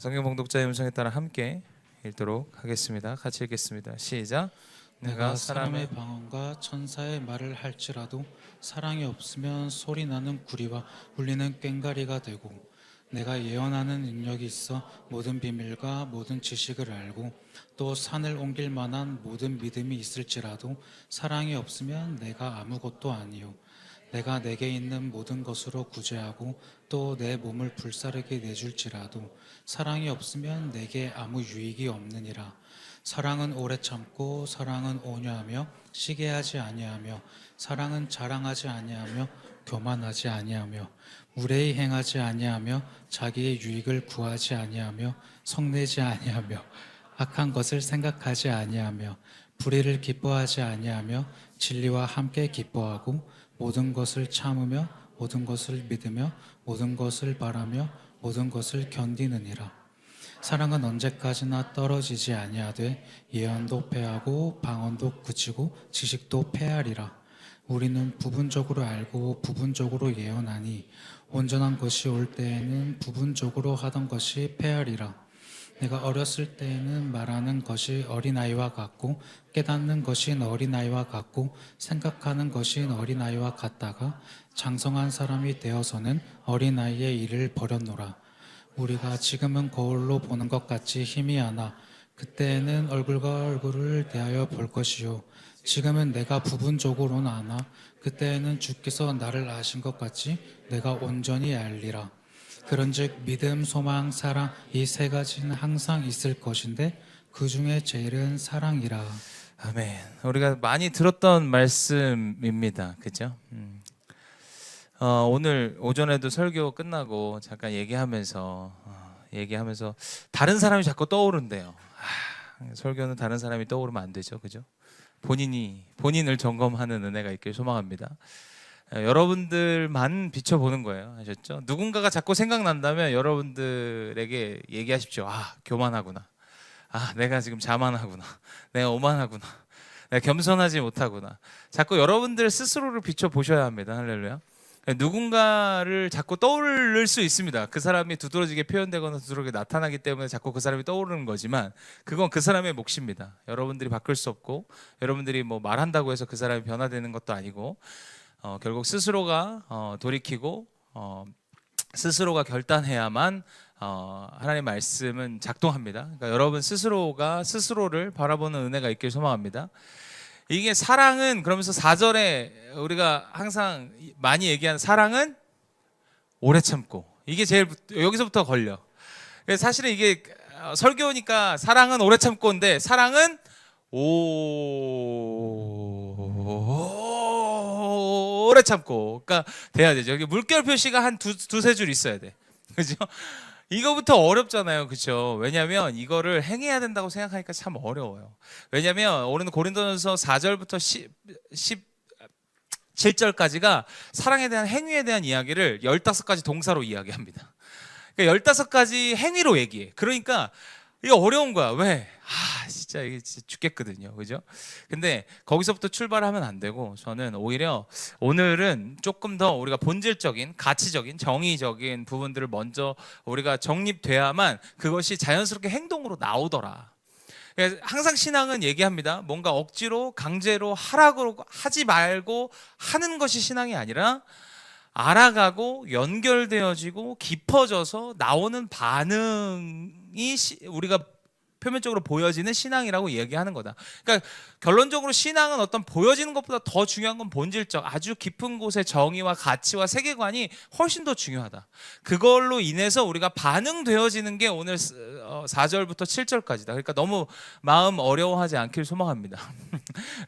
성경 봉독자의 음성에 따라 함께 읽도록 하겠습니다. 같이 읽겠습니다. 시작. 내가 사람의 방언과 천사의 말을 할지라도 사랑이 없으면 소리 나는 구리와 울리는 꽹과리가 되고, 내가 예언하는 능력이 있어 모든 비밀과 모든 지식을 알고 또 산을 옮길 만한 모든 믿음이 있을지라도 사랑이 없으면 내가 아무것도 아니요. 내가 내게 있는 모든 것으로 구제하고 또 내 몸을 불사르게 내줄지라도 사랑이 없으면 내게 아무 유익이 없느니라. 사랑은 오래 참고 사랑은 온유하며 시기하지 아니하며 사랑은 자랑하지 아니하며 교만하지 아니하며 무례히 행하지 아니하며 자기의 유익을 구하지 아니하며 성내지 아니하며 악한 것을 생각하지 아니하며 불의를 기뻐하지 아니하며 진리와 함께 기뻐하고 모든 것을 참으며 모든 것을 믿으며 모든 것을 바라며 모든 것을 견디느니라. 사랑은 언제까지나 떨어지지 아니하되 예언도 패하고 방언도 그치고 지식도 패하리라. 우리는 부분적으로 알고 부분적으로 예언하니 온전한 것이 올 때에는 부분적으로 하던 것이 패하리라. 내가 어렸을 때에는 말하는 것이 어린아이와 같고 깨닫는 것이 어린아이와 같고 생각하는 것이 어린아이와 같다가 장성한 사람이 되어서는 어린아이의 일을 버렸노라. 우리가 지금은 거울로 보는 것 같이 힘이 하나 그때에는 얼굴과 얼굴을 대하여 볼 것이요. 지금은 내가 부분적으로는 아나 그때에는 주께서 나를 아신 것 같이 내가 온전히 알리라. 그런즉 믿음, 소망, 사랑 이 세 가지는 항상 있을 것인데 그 중에 제일은 사랑이라. 아멘. 우리가 많이 들었던 말씀입니다. 그죠? 오늘 오전에도 설교 끝나고 잠깐 얘기하면서 다른 사람이 자꾸 떠오른대요. 설교는 다른 사람이 떠오르면 안 되죠. 그죠? 본인을 점검하는 은혜가 있길 소망합니다. 여러분들만 비춰보는 거예요. 아셨죠? 누군가가 자꾸 생각난다면 여러분들에게 얘기하십시오. 교만하구나. 내가 지금 자만하구나. 내가 오만하구나. 내가 겸손하지 못하구나. 자꾸 여러분들 스스로를 비춰보셔야 합니다. 할렐루야. 누군가를 자꾸 떠올릴 수 있습니다. 그 사람이 두드러지게 표현되거나 두드러지게 나타나기 때문에 자꾸 그 사람이 떠오르는 거지만 그건 그 사람의 몫입니다. 여러분들이 바꿀 수 없고 여러분들이 뭐 말한다고 해서 그 사람이 변화되는 것도 아니고 결국 스스로가 돌이키고 스스로가 결단해야만 하나님의 말씀은 작동합니다. 그러니까 여러분 스스로가 스스로를 바라보는 은혜가 있길 소망합니다. 이게 사랑은 그러면서 4절에 우리가 항상 많이 얘기하는 사랑은 오래 참고, 이게 제일 여기서부터 걸려. 사실은 이게 설교니까 사랑은 오래 참고인데 사랑은 오래 참고, 그러니까 돼야 되죠. 여기 물결 표시가 한 두세 줄 있어야 돼. 그죠? 이거부터 어렵잖아요. 그렇죠? 왜냐하면 이거를 행해야 된다고 생각하니까 참 어려워요. 왜냐하면 오늘 고린도전서 4절부터 17절까지가 사랑에 대한 행위에 대한 이야기를 15가지 동사로 이야기합니다. 그러니까 15가지 행위로 얘기해. 그러니까 이게 어려운 거야. 왜? 진짜 이게 진짜 죽겠거든요. 그죠? 근데 거기서부터 출발하면 안 되고 저는 오히려 오늘은 조금 더 우리가 본질적인, 가치적인, 정의적인 부분들을 먼저 우리가 정립돼야만 그것이 자연스럽게 행동으로 나오더라. 항상 신앙은 얘기합니다. 뭔가 억지로 강제로 하라고 하지 말고 하는 것이 신앙이 아니라 알아가고 연결되어지고 깊어져서 나오는 반응이 우리가 표면적으로 보여지는 신앙이라고 얘기하는 거다. 그러니까 결론적으로 신앙은 어떤 보여지는 것보다 더 중요한 건 본질적, 아주 깊은 곳의 정의와 가치와 세계관이 훨씬 더 중요하다. 그걸로 인해서 우리가 반응되어지는 게 오늘 4절부터 7절까지다. 그러니까 너무 마음 어려워하지 않길 소망합니다.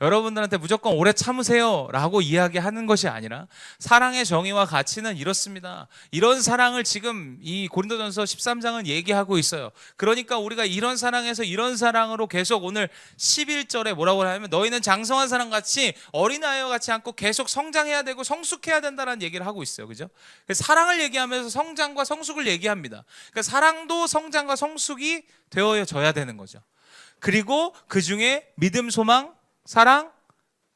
여러분들한테 무조건 오래 참으세요 라고 이야기하는 것이 아니라 사랑의 정의와 가치는 이렇습니다. 이런 사랑을 지금 이 고린도전서 13장은 얘기하고 있어요. 그러니까 우리가 이런 사랑에서 이런 사랑으로 계속 오늘 11절에 뭐라고 하냐면 너희는 장성한 사람같이 어린아이와 같이 않고 계속 성장해야 되고 성숙해야 된다는 얘기를 하고 있어요. 그죠? 사랑을 얘기하면서 성장과 성숙을 얘기합니다. 그러니까 사랑도 성장과 성숙이 되어져야 되는 거죠. 그리고 그 중에 믿음, 소망, 사랑,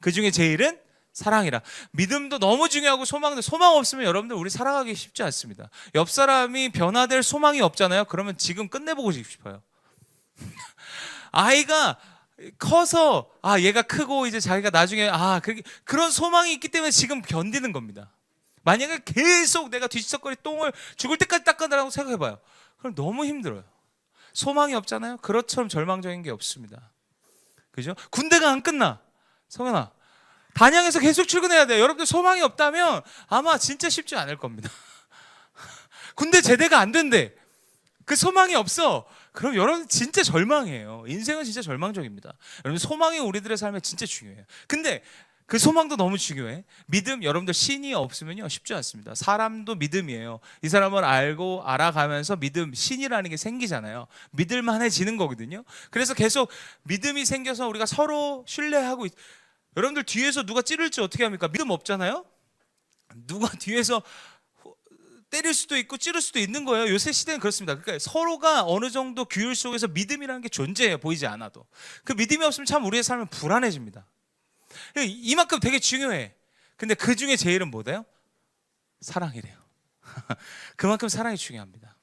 그 중에 제일은 사랑이라. 믿음도 너무 중요하고 소망도, 소망 없으면 여러분들 우리 살아가기 쉽지 않습니다. 옆 사람이 변화될 소망이 없잖아요. 그러면 지금 끝내보고 싶어요. 아이가 커서 얘가 크고 이제 자기가 나중에 그런 소망이 있기 때문에 지금 견디는 겁니다. 만약에 계속 내가 뒤지적거리 똥을 죽을 때까지 닦아달라고 생각해봐요. 그럼 너무 힘들어요. 소망이 없잖아요. 그것처럼 절망적인 게 없습니다. 그죠? 군대가 안 끝나. 성현아, 단양에서 계속 출근해야 돼요. 여러분들 소망이 없다면 아마 진짜 쉽지 않을 겁니다. 군대 제대가 안 된대. 그 소망이 없어. 그럼 여러분 진짜 절망이에요. 인생은 진짜 절망적입니다. 여러분 소망이 우리들의 삶에 진짜 중요해요. 근데 그 소망도 너무 중요해. 믿음, 여러분들 신이 없으면요 쉽지 않습니다. 사람도 믿음이에요. 이 사람을 알고 알아가면서 믿음, 신이라는 게 생기잖아요. 믿을만해지는 거거든요. 그래서 계속 믿음이 생겨서 우리가 서로 신뢰하고 여러분들 뒤에서 누가 찌를지 어떻게 합니까? 믿음 없잖아요. 누가 뒤에서 때릴 수도 있고 찌를 수도 있는 거예요. 요새 시대는 그렇습니다. 그러니까 서로가 어느 정도 규율 속에서 믿음이라는 게 존재해요. 보이지 않아도. 그 믿음이 없으면 참 우리의 삶은 불안해집니다. 이만큼 되게 중요해. 근데 그 중에 제일은 뭐래요? 사랑이래요. 그만큼 사랑이 중요합니다.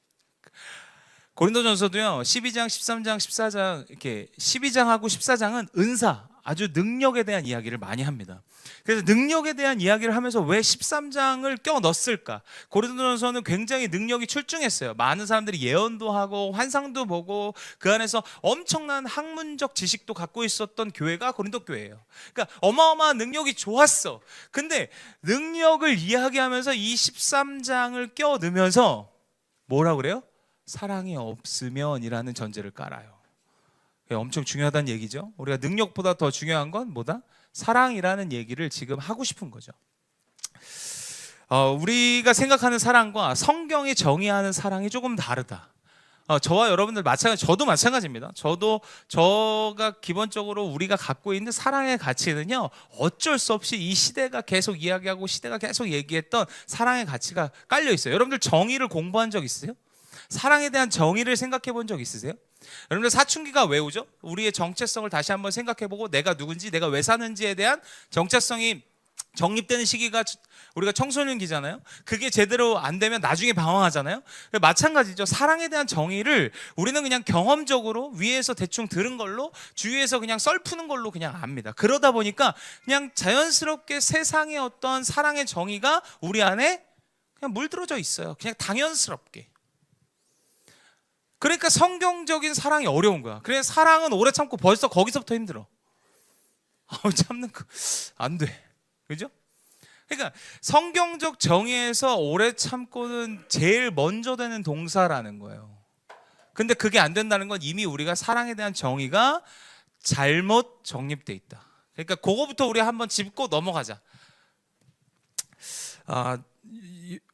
고린도전서도요 12장, 13장, 14장 이렇게 12장하고 14장은 은사, 아주 능력에 대한 이야기를 많이 합니다. 그래서 능력에 대한 이야기를 하면서 왜 13장을 껴 넣었을까? 고린도전서는 굉장히 능력이 출중했어요. 많은 사람들이 예언도 하고 환상도 보고 그 안에서 엄청난 학문적 지식도 갖고 있었던 교회가 고린도 교회예요. 그러니까 어마어마한 능력이 좋았어. 근데 능력을 이야기하면서 이 13장을 껴 넣으면서 뭐라고 그래요? 사랑이 없으면이라는 전제를 깔아요. 엄청 중요하다는 얘기죠. 우리가 능력보다 더 중요한 건 뭐다? 사랑이라는 얘기를 지금 하고 싶은 거죠. 우리가 생각하는 사랑과 성경이 정의하는 사랑이 조금 다르다. 저와 여러분들 마찬가지, 저도 마찬가지입니다. 저가 기본적으로 우리가 갖고 있는 사랑의 가치는요, 어쩔 수 없이 이 시대가 계속 이야기하고 시대가 계속 얘기했던 사랑의 가치가 깔려 있어요. 여러분들 정의를 공부한 적 있으세요? 사랑에 대한 정의를 생각해 본 적 있으세요? 여러분들 사춘기가 왜 오죠? 우리의 정체성을 다시 한번 생각해보고 내가 누군지, 내가 왜 사는지에 대한 정체성이 정립되는 시기가 우리가 청소년기잖아요. 그게 제대로 안 되면 나중에 방황하잖아요. 마찬가지죠. 사랑에 대한 정의를 우리는 그냥 경험적으로 위에서 대충 들은 걸로, 주위에서 그냥 썰푸는 걸로 그냥 압니다. 그러다 보니까 그냥 자연스럽게 세상의 어떤 사랑의 정의가 우리 안에 그냥 물들어져 있어요. 그냥 당연스럽게. 그러니까 성경적인 사랑이 어려운 거야. 그래서 사랑은 오래 참고 벌써 거기서부터 힘들어. 참는 거 안 돼. 그죠? 그러니까 성경적 정의에서 오래 참고는 제일 먼저 되는 동사라는 거예요. 근데 그게 안 된다는 건 이미 우리가 사랑에 대한 정의가 잘못 정립돼 있다. 그러니까 그거부터 우리 한번 짚고 넘어가자.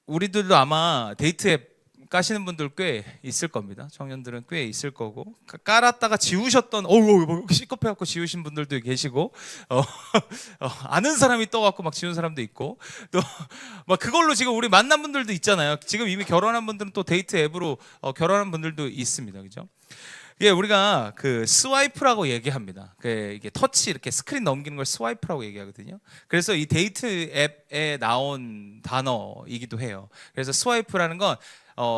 우리들도 아마 데이트 앱 까시는 분들 꽤 있을 겁니다. 청년들은 꽤 있을 거고, 깔았다가 지우셨던 시겁해갖고 지우신 분들도 계시고, 아는 사람이 떠갖고 막 지운 사람도 있고, 또 막 그걸로 지금 우리 만난 분들도 있잖아요. 지금 이미 결혼한 분들은 또 데이트 앱으로 결혼한 분들도 있습니다. 그죠? 예, 우리가 그 스와이프라고 얘기합니다. 이게 터치 이렇게 스크린 넘기는 걸 스와이프라고 얘기하거든요. 그래서 이 데이트 앱에 나온 단어이기도 해요. 그래서 스와이프라는 건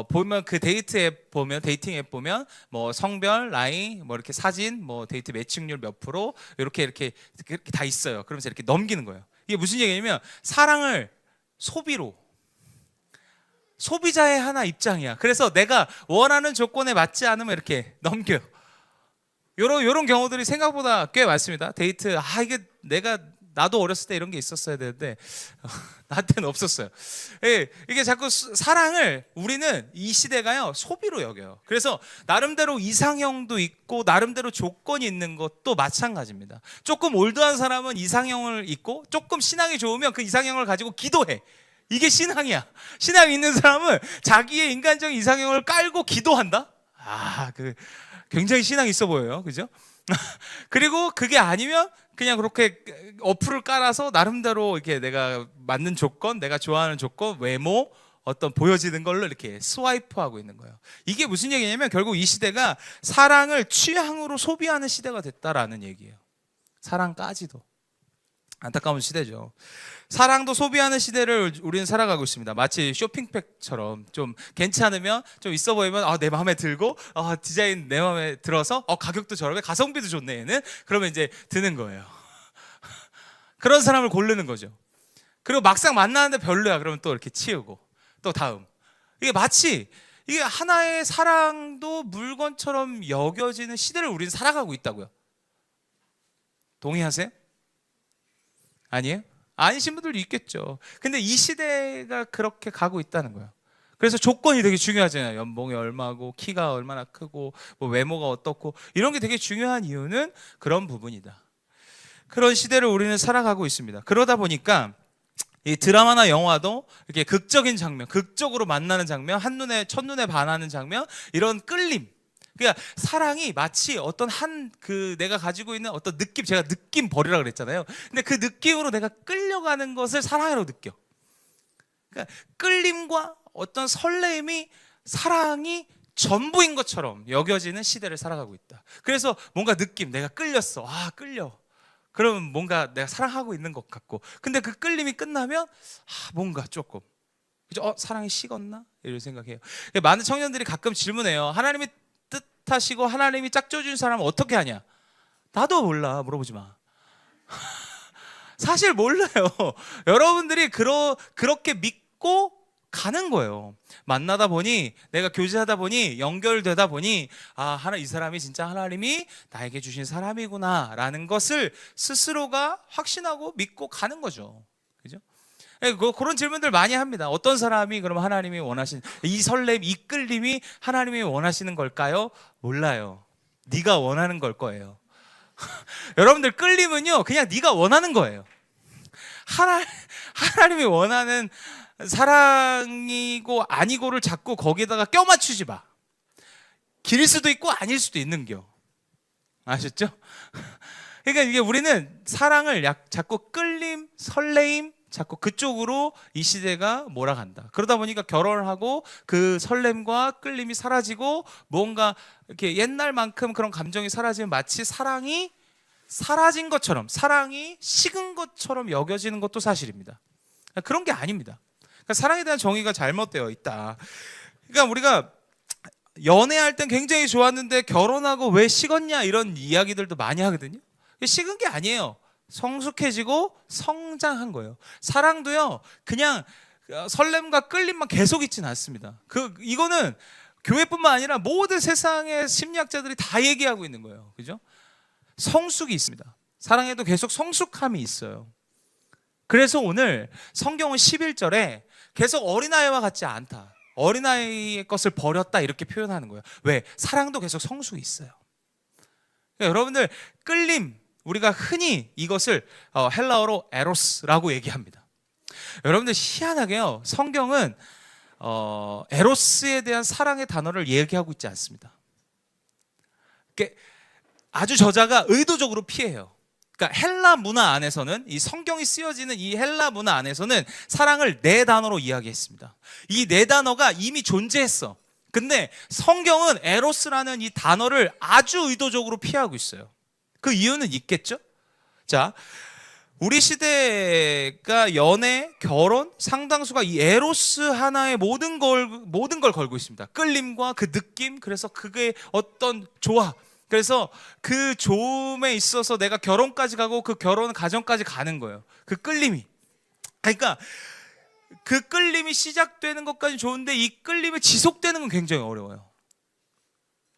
보면 그 데이트 앱 보면, 데이팅 앱 보면 뭐 성별, 나이, 뭐 이렇게 사진, 뭐 데이트 매칭률 몇 프로 이렇게 다 있어요. 그러면서 이렇게 넘기는 거예요. 이게 무슨 얘기냐면 사랑을 소비자의 하나 입장이야. 그래서 내가 원하는 조건에 맞지 않으면 이렇게 넘겨. 요런 경우들이 생각보다 꽤 많습니다. 데이트, 이게 나도 어렸을 때 이런 게 있었어야 되는데 나한테는 없었어요. 이게 자꾸 사랑을 우리는 이 시대가요 소비로 여겨요. 그래서 나름대로 이상형도 있고 나름대로 조건이 있는 것도 마찬가지입니다. 조금 올드한 사람은 이상형을 있고 조금 신앙이 좋으면 그 이상형을 가지고 기도해. 이게 신앙이야. 신앙이 있는 사람은 자기의 인간적인 이상형을 깔고 기도한다. 굉장히 신앙이 있어 보여요. 그죠? 그리고 그게 아니면 그냥 그렇게 어플을 깔아서 나름대로 이렇게 내가 맞는 조건, 내가 좋아하는 조건, 외모, 어떤 보여지는 걸로 이렇게 스와이프하고 있는 거예요. 이게 무슨 얘기냐면 결국 이 시대가 사랑을 취향으로 소비하는 시대가 됐다라는 얘기예요. 사랑까지도. 안타까운 시대죠. 사랑도 소비하는 시대를 우리는 살아가고 있습니다. 마치 쇼핑백처럼 좀 괜찮으면 좀 있어 보이면 내 마음에 들고 디자인 내 마음에 들어서 가격도 저렴해 가성비도 좋네 얘는 그러면 이제 드는 거예요. 그런 사람을 고르는 거죠. 그리고 막상 만나는데 별로야 그러면 또 이렇게 치우고 또 다음. 이게 마치 이게 하나의 사랑도 물건처럼 여겨지는 시대를 우리는 살아가고 있다고요. 동의하세요? 아니에요? 아니신 분들도 있겠죠. 근데 이 시대가 그렇게 가고 있다는 거예요. 그래서 조건이 되게 중요하잖아요. 연봉이 얼마고 키가 얼마나 크고 뭐 외모가 어떻고 이런 게 되게 중요한 이유는 그런 부분이다. 그런 시대를 우리는 살아가고 있습니다. 그러다 보니까 이 드라마나 영화도 이렇게 극적인 장면, 극적으로 만나는 장면, 첫눈에 반하는 장면, 이런 끌림. 그러니까 사랑이 마치 어떤 내가 가지고 있는 어떤 느낌, 제가 느낌 버리라 그랬잖아요. 근데 그 느낌으로 내가 끌려가는 것을 사랑이라고 느껴. 그러니까 끌림과 어떤 설레임이 사랑이 전부인 것처럼 여겨지는 시대를 살아가고 있다. 그래서 뭔가 느낌, 내가 끌렸어. 끌려. 그러면 뭔가 내가 사랑하고 있는 것 같고, 근데 그 끌림이 끝나면 뭔가 조금 그죠? 사랑이 식었나? 이런 생각해요. 많은 청년들이 가끔 질문해요. 하나님이 뜻하시고 하나님이 짝져준 사람은 어떻게 하냐? 나도 몰라. 물어보지 마. 사실 몰라요. 여러분들이 그렇게 믿고 가는 거예요. 만나다 보니, 내가 교제하다 보니, 연결되다 보니 이 사람이 진짜 하나님이 나에게 주신 사람이구나 라는 것을 스스로가 확신하고 믿고 가는 거죠. 그죠? 그런 질문들 많이 합니다. 어떤 사람이 그럼 하나님이 원하시는 이 설렘, 이 끌림이 하나님이 원하시는 걸까요? 몰라요. 네가 원하는 걸 거예요. 여러분들 끌림은요 그냥 네가 원하는 거예요. 하나님이 원하는 사랑이고 아니고를 자꾸 거기다가 껴맞추지 마. 길일 수도 있고 아닐 수도 있는겨. 아셨죠? 그러니까 이게 우리는 사랑을 자꾸 끌림, 설레임 자꾸 그쪽으로 이 시대가 몰아간다. 그러다 보니까 결혼을 하고 그 설렘과 끌림이 사라지고 뭔가 이렇게 옛날만큼 그런 감정이 사라지면 마치 사랑이 사라진 것처럼, 사랑이 식은 것처럼 여겨지는 것도 사실입니다. 그런 게 아닙니다. 그러니까 사랑에 대한 정의가 잘못되어 있다. 그러니까 우리가 연애할 땐 굉장히 좋았는데 결혼하고 왜 식었냐 이런 이야기들도 많이 하거든요. 식은 게 아니에요. 성숙해지고 성장한 거예요. 사랑도요 그냥 설렘과 끌림만 계속 있지는 않습니다. 이거는 교회뿐만 아니라 모든 세상의 심리학자들이 다 얘기하고 있는 거예요. 그죠? 성숙이 있습니다. 사랑에도 계속 성숙함이 있어요. 그래서 오늘 성경은 11절에 계속 어린아이와 같지 않다. 어린아이의 것을 버렸다 이렇게 표현하는 거예요. 왜? 사랑도 계속 성숙이 있어요. 그러니까 여러분들 끌림, 우리가 흔히 이것을 헬라어로 에로스라고 얘기합니다. 여러분들 희한하게요 성경은 에로스에 대한 사랑의 단어를 얘기하고 있지 않습니다. 아주 저자가 의도적으로 피해요. 그러니까 헬라 문화 안에서는 이 성경이 쓰여지는 이 헬라 문화 안에서는 사랑을 4단어로 이야기했습니다. 이 4단어가 이미 존재했어. 근데 성경은 에로스라는 이 단어를 아주 의도적으로 피하고 있어요. 그 이유는 있겠죠? 자, 우리 시대가 연애, 결혼, 상당수가 이 에로스 하나에 모든 걸 걸고 있습니다. 끌림과 그 느낌, 그래서 그게 어떤 조화, 그래서 그 좋음에 있어서 내가 결혼까지 가고 그 결혼 가정까지 가는 거예요. 그 끌림이. 그러니까 그 끌림이 시작되는 것까지 좋은데 이 끌림이 지속되는 건 굉장히 어려워요.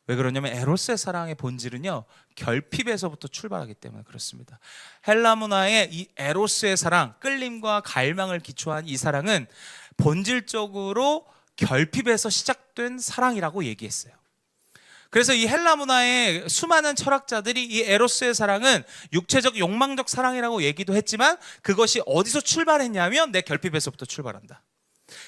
왜 그러냐면 에로스의 사랑의 본질은요 결핍에서부터 출발하기 때문에 그렇습니다. 헬라 문화의 이 에로스의 사랑, 끌림과 갈망을 기초한 이 사랑은 본질적으로 결핍에서 시작된 사랑이라고 얘기했어요. 그래서 이 헬라 문화의 수많은 철학자들이 이 에로스의 사랑은 육체적 욕망적 사랑이라고 얘기도 했지만 그것이 어디서 출발했냐면 내 결핍에서부터 출발한다.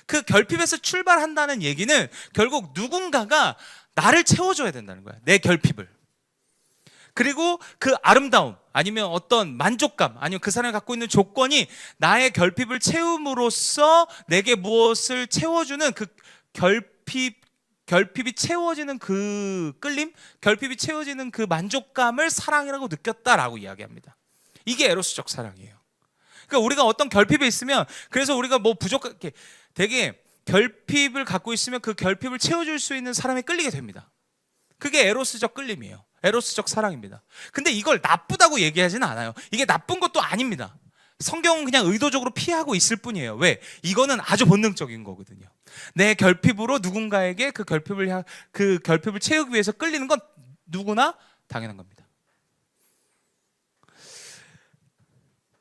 그 결핍에서 출발한다는 얘기는 결국 누군가가 나를 채워줘야 된다는 거야. 내 결핍을. 그리고 그 아름다움 아니면 어떤 만족감 아니면 그 사람이 갖고 있는 조건이 나의 결핍을 채움으로써 내게 무엇을 채워주는 그 결핍이 채워지는 그 끌림, 결핍이 채워지는 그 만족감을 사랑이라고 느꼈다라고 이야기합니다. 이게 에로스적 사랑이에요. 그러니까 우리가 어떤 결핍이 있으면, 그래서 우리가 뭐 부족하게 되게 결핍을 갖고 있으면 그 결핍을 채워줄 수 있는 사람에 끌리게 됩니다. 그게 에로스적 끌림이에요. 에로스적 사랑입니다. 근데 이걸 나쁘다고 얘기하지는 않아요. 이게 나쁜 것도 아닙니다. 성경은 그냥 의도적으로 피하고 있을 뿐이에요. 왜? 이거는 아주 본능적인 거거든요. 내 결핍으로 누군가에게 그 결핍을 채우기 위해서 끌리는 건 누구나 당연한 겁니다.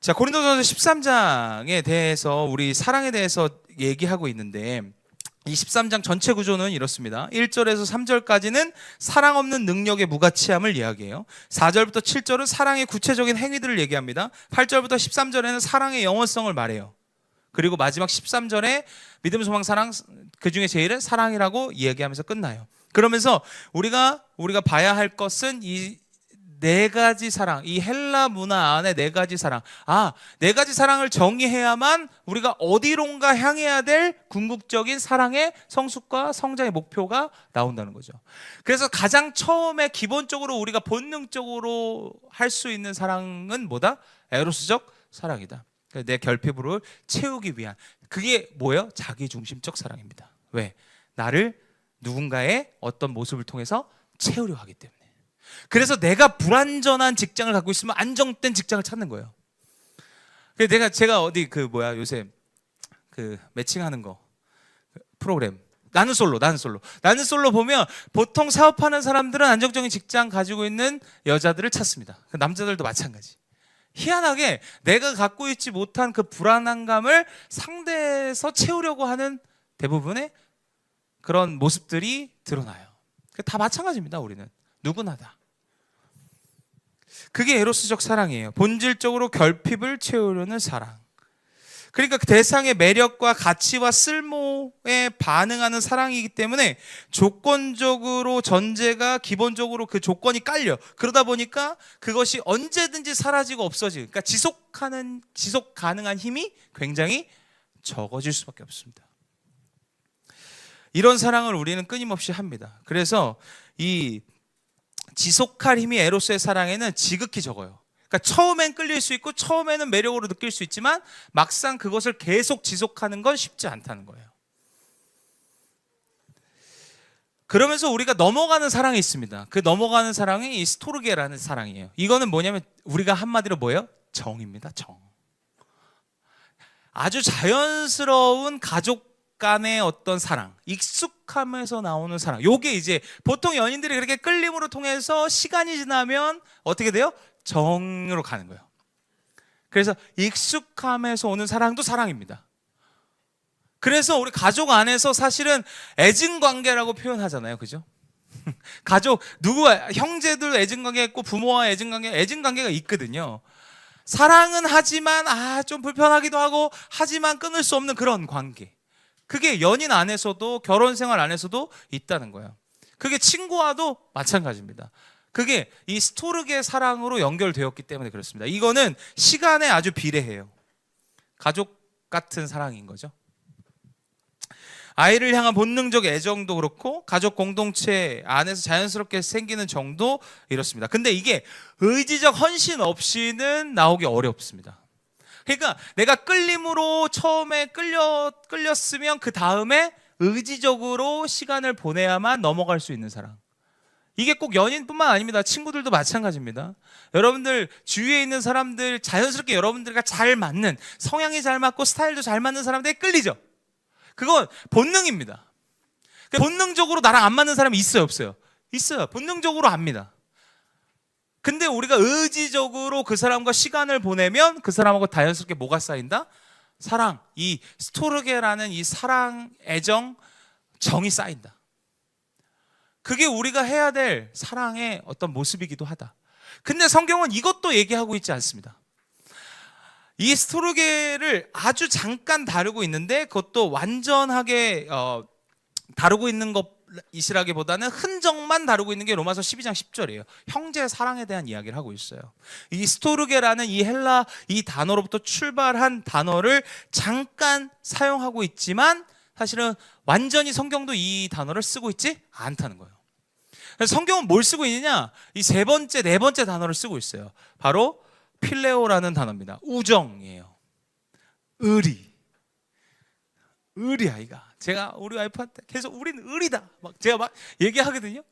자, 고린도전서 13장에 대해서 우리 사랑에 대해서 얘기하고 있는데, 이 13장 전체 구조는 이렇습니다. 1절에서 3절까지는 사랑 없는 능력의 무가치함을 이야기해요. 4절부터 7절은 사랑의 구체적인 행위들을 얘기합니다. 8절부터 13절에는 사랑의 영원성을 말해요. 그리고 마지막 13절에 믿음, 소망, 사랑, 그 중에 제일은 사랑이라고 이야기하면서 끝나요. 그러면서 우리가 봐야 할 것은 이 네 가지 사랑, 이 헬라 문화 안에 네 가지 사랑. 네 가지 사랑을 정의해야만 우리가 어디론가 향해야 될 궁극적인 사랑의 성숙과 성장의 목표가 나온다는 거죠. 그래서 가장 처음에 기본적으로 우리가 본능적으로 할 수 있는 사랑은 뭐다? 에로스적 사랑이다. 내 결핍으로 채우기 위한. 그게 뭐예요? 자기중심적 사랑입니다. 왜? 나를 누군가의 어떤 모습을 통해서 채우려 하기 때문에. 그래서 내가 불안전한 직장을 갖고 있으면 안정된 직장을 찾는 거예요. 제가 어디 요새 매칭하는 거 프로그램 나는 솔로 보면 보통 사업하는 사람들은 안정적인 직장 가지고 있는 여자들을 찾습니다. 남자들도 마찬가지. 희한하게 내가 갖고 있지 못한 그 불안한 감을 상대에서 채우려고 하는 대부분의 그런 모습들이 드러나요. 다 마찬가지입니다. 우리는 누구나 다. 그게 에로스적 사랑이에요. 본질적으로 결핍을 채우려는 사랑. 그러니까 그 대상의 매력과 가치와 쓸모에 반응하는 사랑이기 때문에 조건적으로 전제가 기본적으로 그 조건이 깔려. 그러다 보니까 그것이 언제든지 사라지고 없어지고, 그러니까 지속 가능한 힘이 굉장히 적어질 수밖에 없습니다. 이런 사랑을 우리는 끊임없이 합니다. 그래서 이 지속할 힘이 에로스의 사랑에는 지극히 적어요. 그러니까 처음엔 끌릴 수 있고 처음에는 매력으로 느낄 수 있지만 막상 그것을 계속 지속하는 건 쉽지 않다는 거예요. 그러면서 우리가 넘어가는 사랑이 있습니다. 그 넘어가는 사랑이 이 스토르게라는 사랑이에요. 이거는 뭐냐면 우리가 한마디로 뭐예요? 정입니다. 정. 아주 자연스러운 가족 간의 어떤 사랑, 익숙함에서 나오는 사랑. 요게 이제 보통 연인들이 그렇게 끌림으로 통해서 시간이 지나면 어떻게 돼요? 정으로 가는 거예요. 그래서 익숙함에서 오는 사랑도 사랑입니다. 그래서 우리 가족 안에서 사실은 애증관계라고 표현하잖아요. 그죠? 가족, 형제들 애증관계 있고 부모와 애증관계가 있거든요. 사랑은 하지만 좀 불편하기도 하고 하지만 끊을 수 없는 그런 관계. 그게 연인 안에서도 결혼 생활 안에서도 있다는 거예요. 그게 친구와도 마찬가지입니다. 그게 이 스토르게 사랑으로 연결되었기 때문에 그렇습니다. 이거는 시간에 아주 비례해요. 가족 같은 사랑인 거죠. 아이를 향한 본능적 애정도 그렇고 가족 공동체 안에서 자연스럽게 생기는 정도 이렇습니다. 근데 이게 의지적 헌신 없이는 나오기 어렵습니다. 그러니까 내가 끌림으로 처음에 끌렸으면 그 다음에 의지적으로 시간을 보내야만 넘어갈 수 있는 사랑. 이게 꼭 연인뿐만 아닙니다. 친구들도 마찬가지입니다. 여러분들 주위에 있는 사람들 자연스럽게 여러분들과 잘 맞는, 성향이 잘 맞고 스타일도 잘 맞는 사람들에 끌리죠. 그건 본능입니다. 본능적으로 나랑 안 맞는 사람이 있어요, 없어요? 있어요. 본능적으로 압니다. 근데 우리가 의지적으로 그 사람과 시간을 보내면 그 사람하고 자연스럽게 뭐가 쌓인다? 사랑, 이 스토르게라는 이 사랑, 애정, 정이 쌓인다. 그게 우리가 해야 될 사랑의 어떤 모습이기도 하다. 근데 성경은 이것도 얘기하고 있지 않습니다. 이 스토르게를 아주 잠깐 다루고 있는데 그것도 완전하게 다루고 있는 것이라기보다는 흔적만 다루고 있는 게 로마서 12장 10절이에요. 형제 사랑에 대한 이야기를 하고 있어요. 이 스토르게라는 이 헬라 이 단어로부터 출발한 단어를 잠깐 사용하고 있지만 사실은 완전히 성경도 이 단어를 쓰고 있지 않다는 거예요. 그래서 성경은 뭘 쓰고 있느냐? 이 네 번째 단어를 쓰고 있어요. 바로 필레오라는 단어입니다. 우정이에요. 의리 아이가. 제가 우리 와이프한테 계속 우린 의리다 제가 막 얘기하거든요.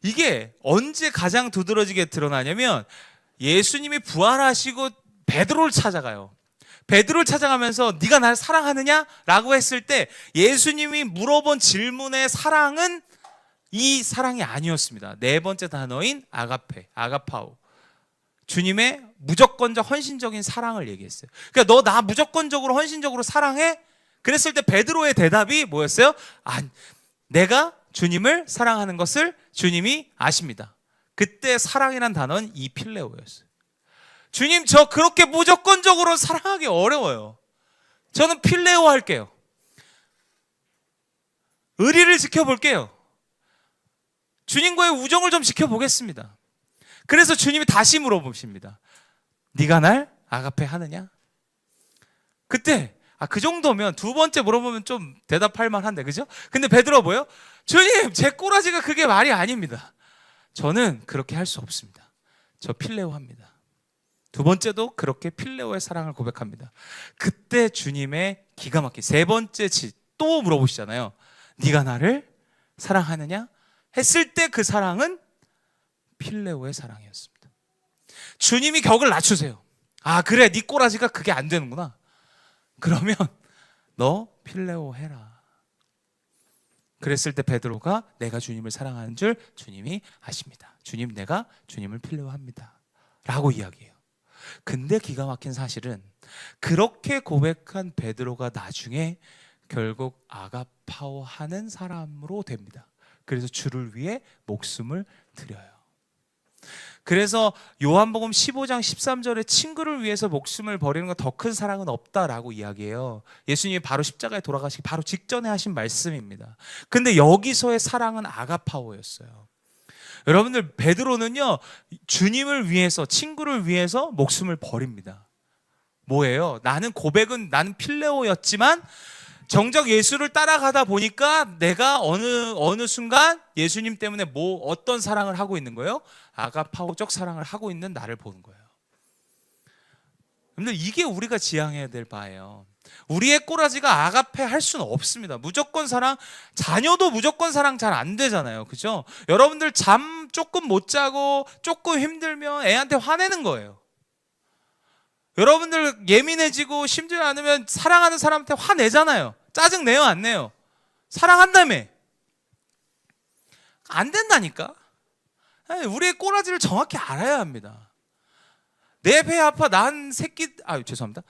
이게 언제 가장 두드러지게 드러나냐면 예수님이 부활하시고 베드로를 찾아가요. 베드로를 찾아가면서 네가 날 사랑하느냐? 라고 했을 때 예수님이 물어본 질문의 사랑은 이 사랑이 아니었습니다. 네 번째 단어인 아가페, 아가파오. 주님의 무조건적 헌신적인 사랑을 얘기했어요. 그러니까 너 나 무조건적으로 헌신적으로 사랑해? 그랬을 때 베드로의 대답이 뭐였어요? 내가 주님을 사랑하는 것을 주님이 아십니다. 그때 사랑이란 단어는 이 필레오였어요. 주님, 저 그렇게 무조건적으로 사랑하기 어려워요. 저는 필레오 할게요. 의리를 지켜볼게요. 주님과의 우정을 좀 지켜보겠습니다. 그래서 주님이 다시 물어보십니다. 네가 날 아가페 하느냐? 그때 그 정도면 두 번째 물어보면 좀 대답할 만한데, 그죠? 근데 베드로가 뭐예요? 주님, 제 꼬라지가 그게 말이 아닙니다. 저는 그렇게 할 수 없습니다. 저 필레오 합니다. 두 번째도 그렇게 필레오의 사랑을 고백합니다. 그때 주님의 기가 막힌 세 번째 또 물어보시잖아요. 네가 나를 사랑하느냐? 했을 때 그 사랑은 필레오의 사랑이었습니다. 주님이 격을 낮추세요. 그래, 네 꼬라지가 그게 안 되는구나. 그러면 너 필레오 해라. 그랬을 때 베드로가 내가 주님을 사랑하는 줄 주님이 아십니다. 주님, 내가 주님을 필레오합니다 라고 이야기해요. 근데 기가 막힌 사실은 그렇게 고백한 베드로가 나중에 결국 아가파오 하는 사람으로 됩니다. 그래서 주를 위해 목숨을 드려요. 그래서 요한복음 15장 13절에 친구를 위해서 목숨을 버리는 것 더 큰 사랑은 없다라고 이야기해요. 예수님이 바로 십자가에 돌아가시기 바로 직전에 하신 말씀입니다. 근데 여기서의 사랑은 아가파오였어요. 여러분들, 베드로는요 주님을 위해서, 친구를 위해서 목숨을 버립니다. 뭐예요? 나는 필레오였지만 정작 예수를 따라가다 보니까 내가 어느 순간 예수님 때문에 어떤 사랑을 하고 있는 거예요? 아가파오적 사랑을 하고 있는 나를 보는 거예요. 근데 이게 우리가 지향해야 될 바예요. 우리의 꼬라지가 아가페 할 수는 없습니다. 무조건 사랑, 자녀도 무조건 사랑 잘 안 되잖아요. 그죠? 여러분들 잠 조금 못 자고 조금 힘들면 애한테 화내는 거예요. 여러분들 예민해지고 심지어 않으면 사랑하는 사람한테 화내잖아요. 짜증 내요, 안 내요? 사랑한다며. 안 된다니까. 우리의 꼬라지를 정확히 알아야 합니다. 내 배 아파 난 새끼, 죄송합니다.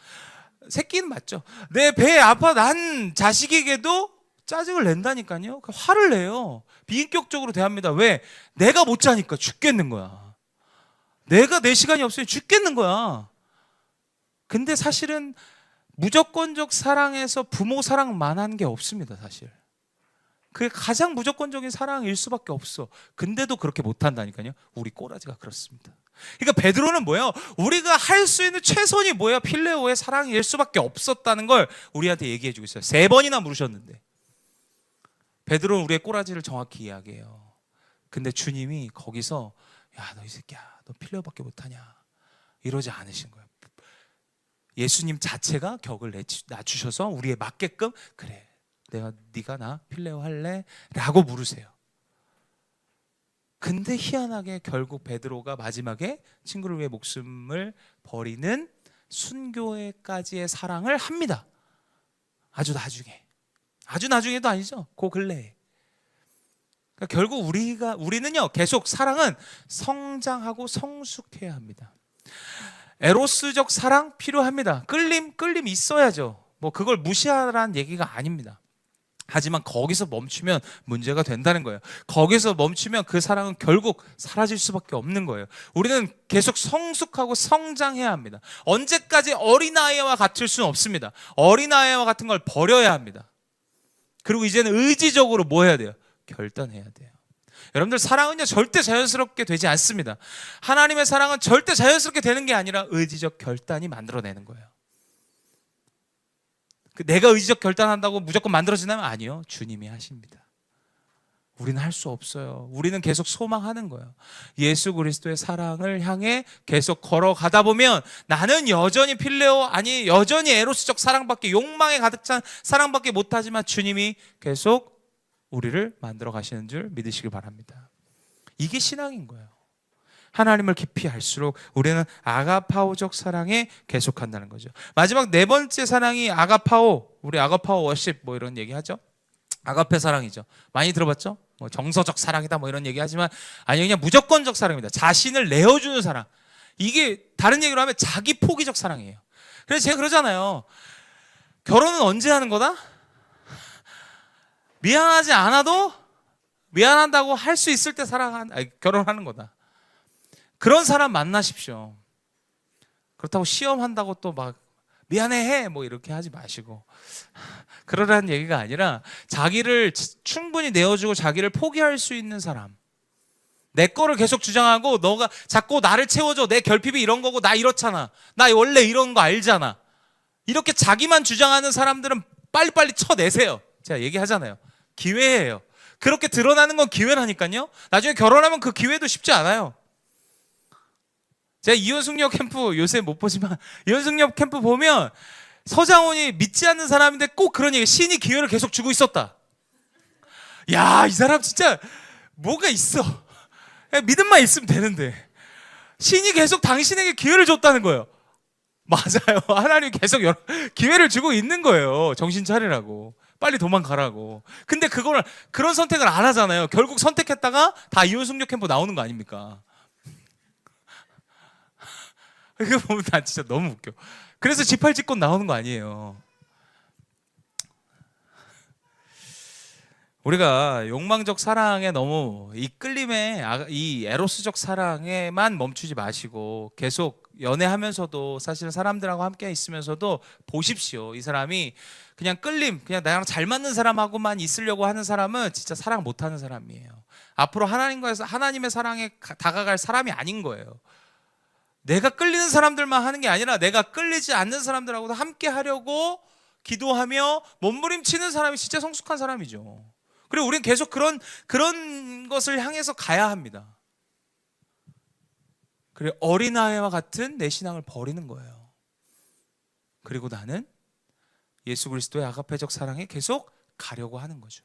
새끼는 맞죠. 내 배 아파 난 자식에게도 짜증을 낸다니까요. 화를 내요. 비인격적으로 대합니다. 왜? 내가 못 자니까 죽겠는 거야. 내가 내 시간이 없으니 죽겠는 거야. 근데 사실은 무조건적 사랑에서 부모 사랑만한 게 없습니다. 사실 그게 가장 무조건적인 사랑일 수밖에 없어. 근데도 그렇게 못한다니까요. 우리 꼬라지가 그렇습니다. 그러니까 베드로는 뭐예요? 우리가 할 수 있는 최선이 뭐야? 필레오의 사랑일 수밖에 없었다는 걸 우리한테 얘기해 주고 있어요. 3번이나 물으셨는데 베드로는 우리의 꼬라지를 정확히 이야기해요. 근데 주님이 거기서 야, 너 이 새끼야, 너 필레오밖에 못하냐, 이러지 않으신 거예요. 예수님 자체가 격을 낮추셔서 우리에 맞게끔, 그래, 네가 나 필레오 할래? 라고 물으세요. 근데 희한하게 결국 베드로가 마지막에 친구를 위해 목숨을 버리는 순교에까지의 사랑을 합니다. 아주 나중에도 아니죠. 그 근래에. 그러니까 결국 우리는요 계속 사랑은 성장하고 성숙해야 합니다. 에로스적 사랑 필요합니다. 끌림 있어야죠. 그걸 무시하라는 얘기가 아닙니다. 하지만 거기서 멈추면 문제가 된다는 거예요. 거기서 멈추면 그 사랑은 결국 사라질 수밖에 없는 거예요. 우리는 계속 성숙하고 성장해야 합니다. 언제까지 어린아이와 같을 수는 없습니다. 어린아이와 같은 걸 버려야 합니다. 그리고 이제는 의지적으로 뭐 해야 돼요? 결단해야 돼요. 여러분들, 사랑은요 절대 자연스럽게 되지 않습니다. 하나님의 사랑은 절대 자연스럽게 되는 게 아니라 의지적 결단이 만들어내는 거예요. 내가 의지적 결단한다고 무조건 만들어지나요? 아니요, 주님이 하십니다. 우리는 할 수 없어요. 우리는 계속 소망하는 거예요. 예수 그리스도의 사랑을 향해 계속 걸어가다 보면 나는 여전히 필레오, 아니 여전히 에로스적 사랑밖에, 욕망에 가득 찬 사랑밖에 못하지만 주님이 계속 우리를 만들어 가시는 줄 믿으시길 바랍니다. 이게 신앙인 거예요. 하나님을 깊이 알수록 우리는 아가파오적 사랑에 계속한다는 거죠. 마지막 네 번째 사랑이 아가파오, 우리 아가파오 워십 뭐 이런 얘기 하죠. 아가페 사랑이죠. 많이 들어봤죠? 뭐 정서적 사랑이다 뭐 이런 얘기 하지만 아니 그냥 무조건적 사랑입니다. 자신을 내어주는 사랑. 이게 다른 얘기로 하면 자기 포기적 사랑이에요. 그래서 제가 그러잖아요. 결혼은 언제 하는 거다? 미안하지 않아도 미안한다고 할 수 있을 때 결혼하는 거다. 그런 사람 만나십시오. 그렇다고 시험한다고 또 막 미안해 뭐 이렇게 하지 마시고, 그러라는 얘기가 아니라 자기를 충분히 내어주고 자기를 포기할 수 있는 사람, 내 거를 계속 주장하고 너가 자꾸 나를 채워줘, 내 결핍이 이런 거고 나 이렇잖아, 나 원래 이런 거 알잖아, 이렇게 자기만 주장하는 사람들은 빨리빨리 쳐내세요. 제가 얘기하잖아요. 기회예요. 그렇게 드러나는 건 기회라니까요. 나중에 결혼하면 그 기회도 쉽지 않아요. 제가 이혼숙녀 캠프 요새 못 보지만 이혼숙녀 캠프 보면 서장훈이 믿지 않는 사람인데 꼭 그런 얘기, 신이 기회를 계속 주고 있었다. 야, 이 사람 진짜 뭐가 있어. 그냥 믿음만 있으면 되는데 신이 계속 당신에게 기회를 줬다는 거예요. 맞아요. 하나님 계속 기회를 주고 있는 거예요. 정신 차리라고, 빨리 도망가라고. 근데 그런 선택을 안 하잖아요. 결국 선택했다가 다 이혼숙녀 캠프 나오는 거 아닙니까? 그거 보면 난 진짜 너무 웃겨. 그래서 지팔직권 나오는 거 아니에요. 우리가 욕망적 사랑에 너무 이 끌림에, 이 에로스적 사랑에만 멈추지 마시고 계속 연애하면서도 사실 사람들하고 함께 있으면서도 보십시오. 이 사람이 그냥 끌림, 그냥 나랑 잘 맞는 사람하고만 있으려고 하는 사람은 진짜 사랑 못하는 사람이에요. 앞으로 하나님의 사랑에 다가갈 사람이 아닌 거예요. 내가 끌리는 사람들만 하는 게 아니라 내가 끌리지 않는 사람들하고도 함께 하려고 기도하며 몸부림치는 사람이 진짜 성숙한 사람이죠. 그리고 우리는 계속 그런 것을 향해서 가야 합니다. 그리고 어린아이와 같은 내 신앙을 버리는 거예요. 그리고 나는 예수 그리스도의 아가페적 사랑에 계속 가려고 하는 거죠.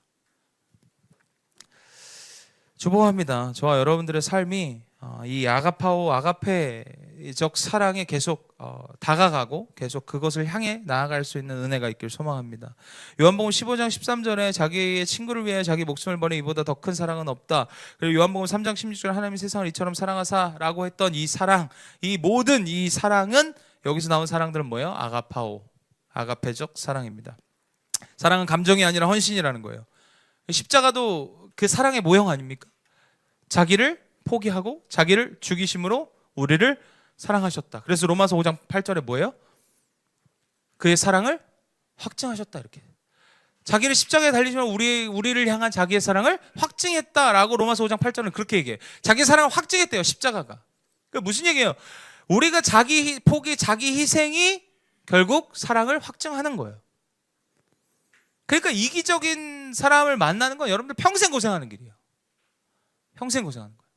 축복합니다. 저와 여러분들의 삶이 이 아가페적 사랑에 계속 다가가고 계속 그것을 향해 나아갈 수 있는 은혜가 있길 소망합니다. 요한복음 15장 13절에 자기의 친구를 위해 자기 목숨을 버린 이보다 더 큰 사랑은 없다. 그리고 요한복음 3장 16절에 하나님이 세상을 이처럼 사랑하사라고 했던 이 사랑, 이 모든 이 사랑은, 여기서 나온 사랑들은 뭐예요? 아가페적 사랑입니다. 사랑은 감정이 아니라 헌신이라는 거예요. 십자가도 그 사랑의 모형 아닙니까? 자기를 포기하고 자기를 죽이심으로 우리를 사랑하셨다. 그래서 로마서 5장 8절에 뭐예요? 그의 사랑을 확증하셨다. 이렇게 자기를 십자가에 달리시면 우리를 향한 자기의 사랑을 확증했다라고 로마서 5장 8절은 그렇게 얘기해요. 자기의 사랑을 확증했대요, 십자가가. 그러니까 무슨 얘기예요? 우리가 자기 포기, 자기 희생이 결국 사랑을 확증하는 거예요. 그러니까 이기적인 사람을 만나는 건 여러분들 평생 고생하는 길이에요. 평생 고생하는 거예요.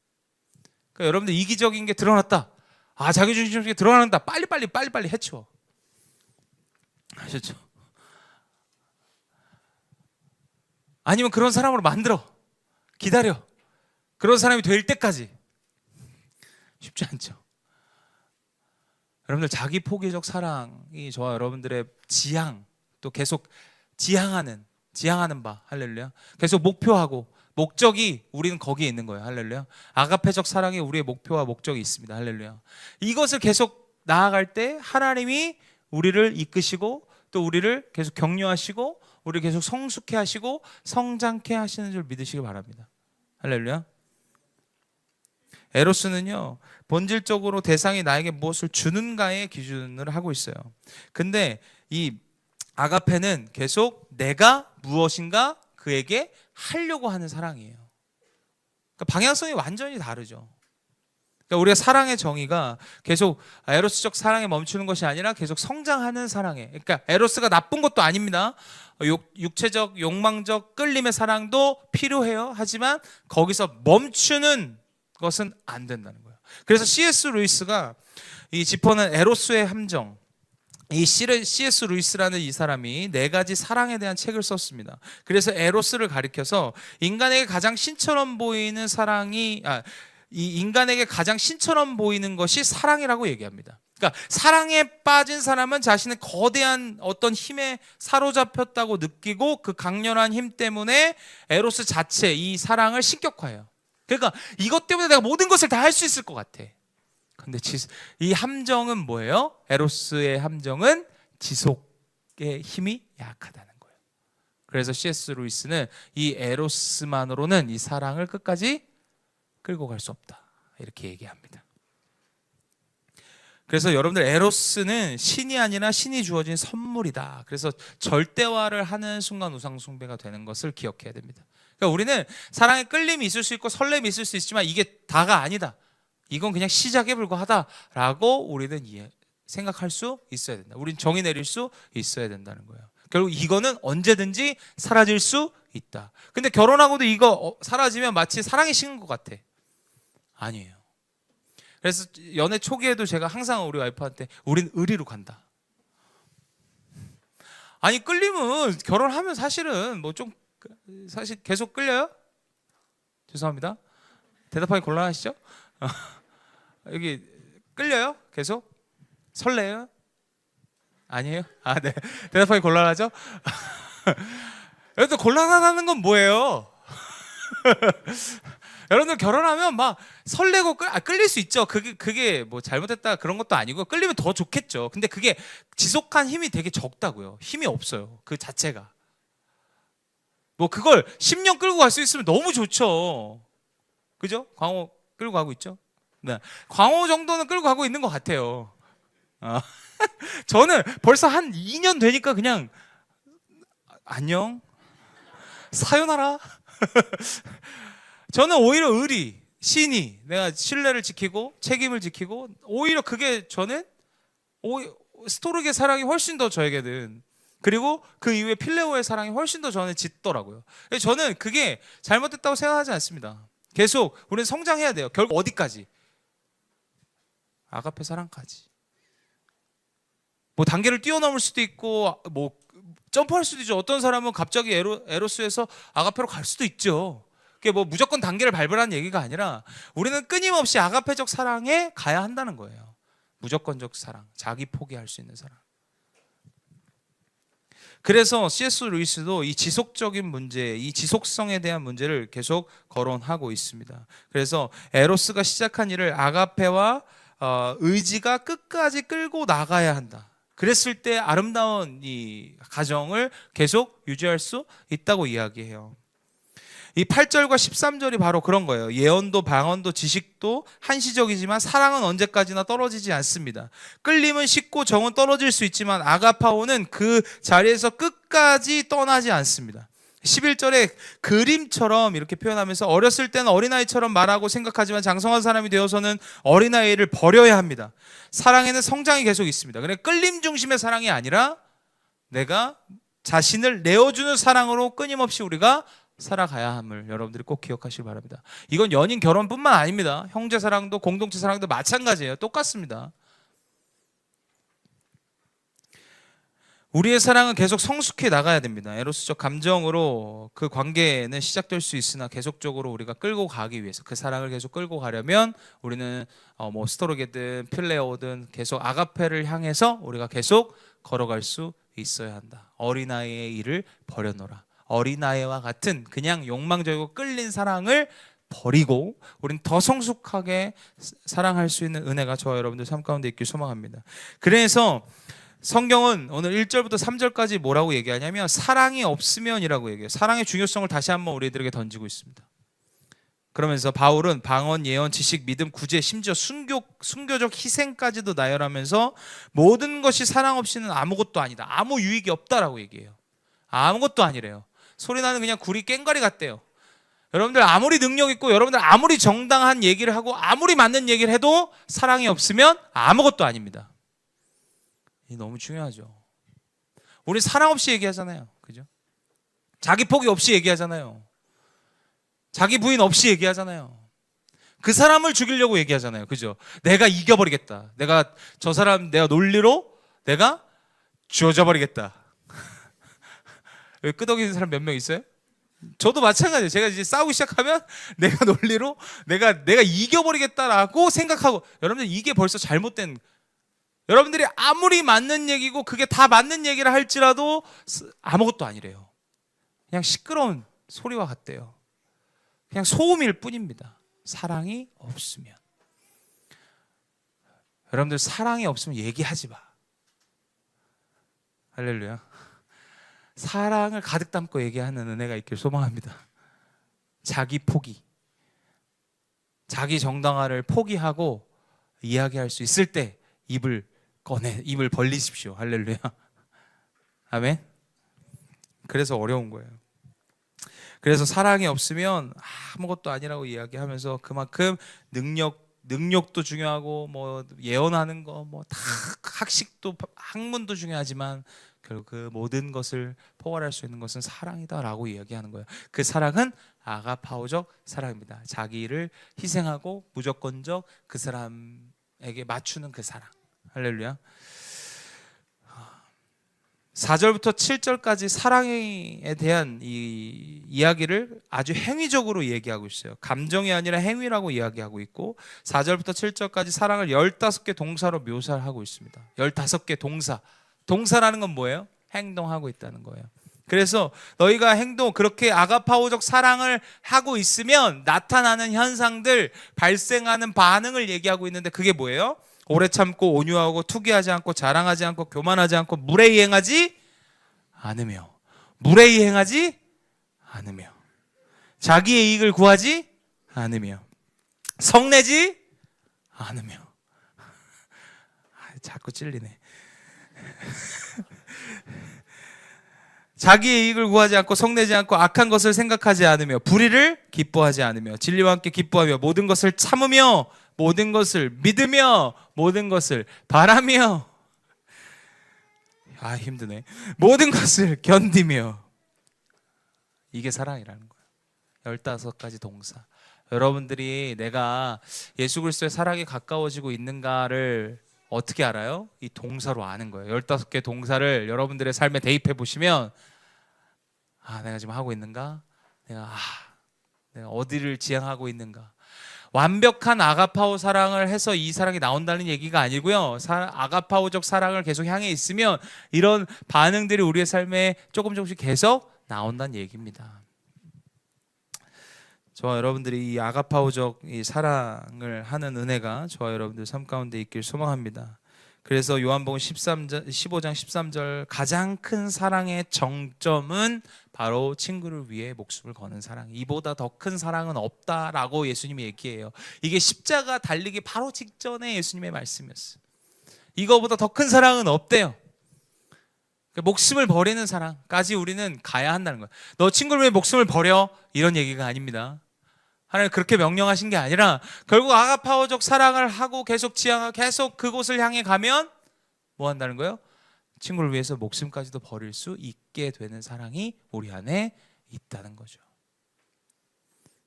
그러니까 여러분들 이기적인 게 드러났다, 자기중심적인 게 드러난다, 빨리빨리 해치워. 아셨죠? 아니면 그런 사람으로 만들어, 기다려. 그런 사람이 될 때까지. 쉽지 않죠. 여러분들 자기 포기적 사랑이 저와 여러분들의 지향, 또 계속 지향하는 바, 할렐루야. 계속 목표하고 목적이, 우리는 거기에 있는 거예요. 할렐루야. 아가페적 사랑에 우리의 목표와 목적이 있습니다. 할렐루야. 이것을 계속 나아갈 때 하나님이 우리를 이끄시고 또 우리를 계속 격려하시고 우리를 계속 성숙해 하시고 성장케 하시는 줄 믿으시기 바랍니다. 할렐루야. 에로스는요, 본질적으로 대상이 나에게 무엇을 주는가의 기준을 하고 있어요. 근데 이 아가페는 계속 내가 무엇인가 그에게 하려고 하는 사랑이에요. 그러니까 방향성이 완전히 다르죠. 그러니까 그러니까 우리가 사랑의 정의가 계속 에로스적 사랑에 멈추는 것이 아니라 계속 성장하는 사랑에. 그러니까 에로스가 나쁜 것도 아닙니다. 육체적, 욕망적 끌림의 사랑도 필요해요. 하지만 거기서 멈추는 것은 안 된다는 거예요. 그래서 C.S. 루이스가 이 짚어낸 에로스의 함정, 이 C.S. 루이스라는 이 사람이 4가지 사랑에 대한 책을 썼습니다. 그래서 에로스를 가리켜서 인간에게 가장 신처럼 보이는 이 인간에게 가장 신처럼 보이는 것이 사랑이라고 얘기합니다. 그러니까 사랑에 빠진 사람은 자신의 거대한 어떤 힘에 사로잡혔다고 느끼고 그 강렬한 힘 때문에 에로스 자체, 이 사랑을 신격화해요. 그러니까 이것 때문에 내가 모든 것을 다 할 수 있을 것 같아. 근데 이 함정은 뭐예요? 에로스의 함정은 지속의 힘이 약하다는 거예요. 그래서 C.S. 루이스는 이 에로스만으로는 이 사랑을 끝까지 끌고 갈 수 없다, 이렇게 얘기합니다. 그래서 여러분들, 에로스는 신이 아니라 신이 주어진 선물이다. 그래서 절대화를 하는 순간 우상 숭배가 되는 것을 기억해야 됩니다. 그러니까 우리는 사랑에 끌림이 있을 수 있고 설렘이 있을 수 있지만 이게 다가 아니다. 이건 그냥 시작에 불과하다라고 우리는 생각할 수 있어야 된다. 우린 정의 내릴 수 있어야 된다는 거예요. 결국 이거는 언제든지 사라질 수 있다. 근데 결혼하고도 이거 사라지면 마치 사랑이 식은 것 같아. 아니에요. 그래서 연애 초기에도 제가 항상 우리 와이프한테 우린 의리로 간다. 아니, 끌림은 결혼하면 사실은 사실 계속 끌려요? 죄송합니다. 대답하기 곤란하시죠? 여기 끌려요? 계속? 설레요? 아니에요? 네. 대답하기 곤란하죠? 여러분들, 곤란하다는 건 뭐예요? 여러분들 결혼하면 막 설레고 끌릴 수 있죠. 그게 뭐 잘못했다 그런 것도 아니고, 끌리면 더 좋겠죠. 근데 그게 지속한 힘이 되게 적다고요. 힘이 없어요, 그 자체가. 뭐 그걸 10년 끌고 갈 수 있으면 너무 좋죠. 그죠? 광호 끌고 가고 있죠. 네. 광호 정도는 끌고 가고 있는 것 같아요. 저는 벌써 한 2년 되니까 그냥 안녕, 사요나라. 저는 오히려 신이 내가 신뢰를 지키고 책임을 지키고, 오히려 그게 저는 스토르게의 사랑이 훨씬 더 저에게는, 그리고 그 이후에 필레오의 사랑이 훨씬 더 저는 짙더라고요. 저는 그게 잘못됐다고 생각하지 않습니다. 계속 우리는 성장해야 돼요. 결국 어디까지? 아가페 사랑까지. 뭐 단계를 뛰어넘을 수도 있고 뭐 점프할 수도 있죠. 어떤 사람은 갑자기 에로스에서 아가페로 갈 수도 있죠. 그게 뭐 무조건 단계를 밟으라는 얘기가 아니라 우리는 끊임없이 아가페적 사랑에 가야 한다는 거예요. 무조건적 사랑, 자기 포기할 수 있는 사랑. 그래서 C.S. 루이스도 이 지속적인 문제, 이 지속성에 대한 문제를 계속 거론하고 있습니다. 그래서 에로스가 시작한 일을 아가페와 의지가 끝까지 끌고 나가야 한다. 그랬을 때 아름다운 이 가정을 계속 유지할 수 있다고 이야기해요. 이 8절과 13절이 바로 그런 거예요. 예언도 방언도 지식도 한시적이지만 사랑은 언제까지나 떨어지지 않습니다. 끌림은 식고 정은 떨어질 수 있지만 아가파오는 그 자리에서 끝까지 떠나지 않습니다. 11절에 그림처럼 이렇게 표현하면서 어렸을 때는 어린아이처럼 말하고 생각하지만 장성한 사람이 되어서는 어린아이를 버려야 합니다. 사랑에는 성장이 계속 있습니다. 그러니까 끌림 중심의 사랑이 아니라 내가 자신을 내어주는 사랑으로 끊임없이 우리가 살아가야 함을 여러분들이 꼭 기억하시기 바랍니다. 이건 연인 결혼뿐만 아닙니다. 형제 사랑도 공동체 사랑도 마찬가지예요. 똑같습니다. 우리의 사랑은 계속 성숙해 나가야 됩니다. 에로스적 감정으로 그 관계는 시작될 수 있으나 계속적으로 우리가 끌고 가기 위해서, 그 사랑을 계속 끌고 가려면 우리는 뭐 스토르게든 필레오든 계속 아가페를 향해서 우리가 계속 걸어갈 수 있어야 한다. 어린아이의 일을 버려놓으라. 어린아이와 같은 그냥 욕망적이고 끌린 사랑을 버리고 우린 더 성숙하게 사랑할 수 있는 은혜가 저와 여러분들 삶 가운데 있길 소망합니다. 그래서 성경은 오늘 1절부터 3절까지 뭐라고 얘기하냐면 사랑이 없으면이라고 얘기해요. 사랑의 중요성을 다시 한번 우리들에게 던지고 있습니다. 그러면서 바울은 방언, 예언, 지식, 믿음, 구제, 심지어 순교적 희생까지도 나열하면서 모든 것이 사랑 없이는 아무것도 아니다, 아무 유익이 없다라고 얘기해요. 아무것도 아니래요. 소리나는 그냥 구리 꽹과리 같대요. 여러분들 아무리 능력 있고 여러분들 아무리 정당한 얘기를 하고 아무리 맞는 얘기를 해도 사랑이 없으면 아무것도 아닙니다. 이게 너무 중요하죠. 우리 사랑 없이 얘기하잖아요. 그죠? 자기 포기 없이 얘기하잖아요. 자기 부인 없이 얘기하잖아요. 그 사람을 죽이려고 얘기하잖아요. 그죠? 내가 이겨버리겠다. 내가 저 사람 내가 논리로 내가 쥐어져버리겠다. 여기 끄덕이는 사람 몇 명 있어요? 저도 마찬가지예요. 제가 이제 싸우기 시작하면 내가 논리로 내가 이겨버리겠다라고 생각하고, 여러분들 이게 벌써 잘못된, 여러분들이 아무리 맞는 얘기고 그게 다 맞는 얘기를 할지라도 아무것도 아니래요. 그냥 시끄러운 소리와 같대요. 그냥 소음일 뿐입니다. 사랑이 없으면. 여러분들 사랑이 없으면 얘기하지 마. 할렐루야. 사랑을 가득 담고 얘기하는 은혜가 있길 소망합니다. 자기 포기, 자기 정당화를 포기하고 이야기할 수 있을 때 입을 벌리십시오. 할렐루야. 아멘. 그래서 어려운 거예요. 그래서 사랑이 없으면 아무것도 아니라고 이야기하면서 그만큼 능력도 중요하고 뭐 예언하는 거 뭐 다 학식도 학문도 중요하지만 결국 그 모든 것을 포괄할 수 있는 것은 사랑이다라고 이야기하는 거예요. 그 사랑은 아가파오적 사랑입니다. 자기를 희생하고 무조건적 그 사람에게 맞추는 그 사랑. 할렐루야. 4절부터 7절까지 사랑에 대한 이 이야기를 아주 행위적으로 얘기하고 있어요. 감정이 아니라 행위라고 이야기하고 있고, 4절부터 7절까지 사랑을 15개 동사로 묘사를 하고 있습니다. 15개 동사. 동사라는 건 뭐예요? 행동하고 있다는 거예요. 그래서 너희가 그렇게 아가파오적 사랑을 하고 있으면 나타나는 현상들, 발생하는 반응을 얘기하고 있는데 그게 뭐예요? 오래 참고 온유하고 투기하지 않고 자랑하지 않고 교만하지 않고 무례히행하지 않으며, 무례히행하지 않으며, 자기의 이익을 구하지 않으며, 성내지 않으며. 자꾸 찔리네. 자기의 이익을 구하지 않고 성내지 않고 악한 것을 생각하지 않으며 불의를 기뻐하지 않으며 진리와 함께 기뻐하며 모든 것을 참으며 모든 것을 믿으며 모든 것을 바라며, 힘드네. 모든 것을 견디며. 이게 사랑이라는 거예요. 15가지 동사. 여러분들이 내가 예수 그리스도의 사랑에 가까워지고 있는가를 어떻게 알아요? 이 동사로 아는 거예요. 15개 동사를 여러분들의 삶에 대입해 보시면 내가 지금 하고 있는가? 내가 어디를 지향하고 있는가? 완벽한 아가파오 사랑을 해서 이 사랑이 나온다는 얘기가 아니고요. 아가파오적 사랑을 계속 향해 있으면 이런 반응들이 우리의 삶에 조금씩 계속 나온다는 얘기입니다. 저와 여러분들이 이 아가파오적 이 사랑을 하는 은혜가 저와 여러분들 삶 가운데 있길 소망합니다. 그래서 요한복음 15장 13절, 가장 큰 사랑의 정점은 바로 친구를 위해 목숨을 거는 사랑. 이보다 더 큰 사랑은 없다라고 예수님이 얘기해요. 이게 십자가 달리기 바로 직전에 예수님의 말씀이었어요. 이거보다 더 큰 사랑은 없대요. 목숨을 버리는 사랑까지 우리는 가야 한다는 거예요. 너 친구를 위해 목숨을 버려, 이런 얘기가 아닙니다. 하나님 그렇게 명령하신 게 아니라 결국 아가파오적 사랑을 하고 계속 지향하고 계속 그곳을 향해 가면 뭐 한다는 거예요? 친구를 위해서 목숨까지도 버릴 수 있게 되는 사랑이 우리 안에 있다는 거죠.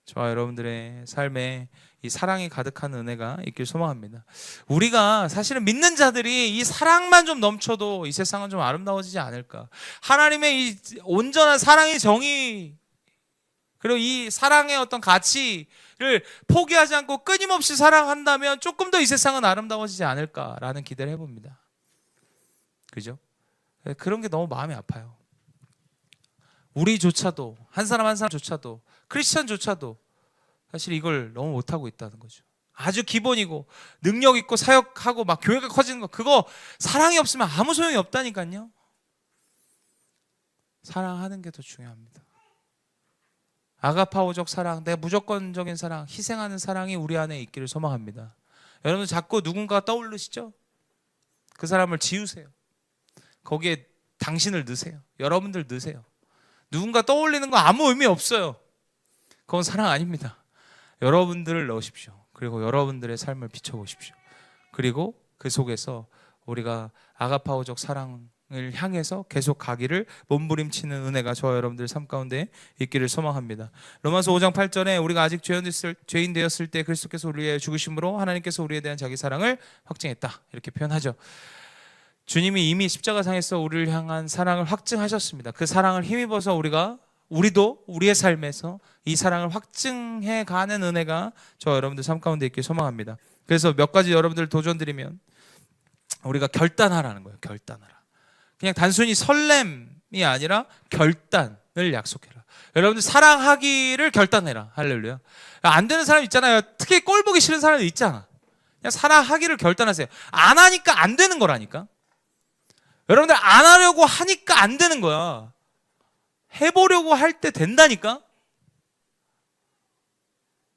저와 여러분들의 삶에 이 사랑이 가득한 은혜가 있길 소망합니다. 우리가 사실은 믿는 자들이 이 사랑만 좀 넘쳐도 이 세상은 좀 아름다워지지 않을까. 하나님의 이 온전한 사랑의 정의, 그리고 이 사랑의 어떤 가치를 포기하지 않고 끊임없이 사랑한다면 조금 더 이 세상은 아름다워지지 않을까라는 기대를 해봅니다. 그죠? 그런 게 너무 마음이 아파요. 우리조차도, 한 사람 한 사람조차도, 크리스천조차도 사실 이걸 너무 못하고 있다는 거죠. 아주 기본이고 능력 있고 사역하고 막 교회가 커지는 거, 그거 사랑이 없으면 아무 소용이 없다니까요. 사랑하는 게 더 중요합니다. 아가파오적 사랑, 내 무조건적인 사랑, 희생하는 사랑이 우리 안에 있기를 소망합니다. 여러분 자꾸 누군가 떠오르시죠? 그 사람을 지우세요. 거기에 당신을 넣으세요. 여러분들 넣으세요. 누군가 떠올리는 거 아무 의미 없어요. 그건 사랑 아닙니다. 여러분들을 넣으십시오. 그리고 여러분들의 삶을 비춰보십시오. 그리고 그 속에서 우리가 아가파오적 사랑을 향해서 계속 가기를 몸부림치는 은혜가 저와 여러분들 삶 가운데 있기를 소망합니다. 로마서 5장 8절에 우리가 아직 죄인 되었을 때 그리스도께서 우리에 위하여 죽으심으로 하나님께서 우리에 대한 자기 사랑을 확증했다, 이렇게 표현하죠. 주님이 이미 십자가상에서 우리를 향한 사랑을 확증하셨습니다. 그 사랑을 힘입어서 우리도 우리의 삶에서 이 사랑을 확증해 가는 은혜가 저와 여러분들 삶 가운데 있길 소망합니다. 그래서 몇 가지 여러분들 도전드리면, 우리가 결단하라는 거예요. 결단하라. 그냥 단순히 설렘이 아니라 결단을 약속해라. 여러분들 사랑하기를 결단해라. 할렐루야. 안 되는 사람 있잖아요. 특히 꼴 보기 싫은 사람도 있잖아. 그냥 사랑하기를 결단하세요. 안 하니까 안 되는 거라니까. 여러분들 안 하려고 하니까 안 되는 거야. 해보려고 할 때 된다니까.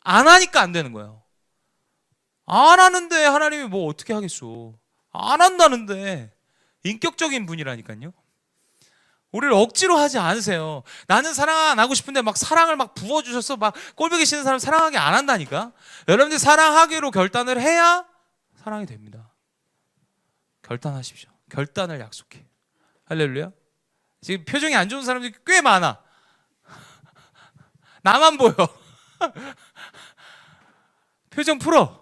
안 하니까 안 되는 거예요. 안 하는데 하나님이 뭐 어떻게 하겠어. 안 한다는데. 인격적인 분이라니까요. 우리를 억지로 하지 않으세요. 나는 사랑 안 하고 싶은데 막 사랑을 막 부어주셔서 막 꼴보기 싫은 사람 사랑하게 안 한다니까. 여러분들 사랑하기로 결단을 해야 사랑이 됩니다. 결단하십시오. 결단을 약속해. 할렐루야. 지금 표정이 안 좋은 사람들이 꽤 많아. 나만 보여. 표정 풀어.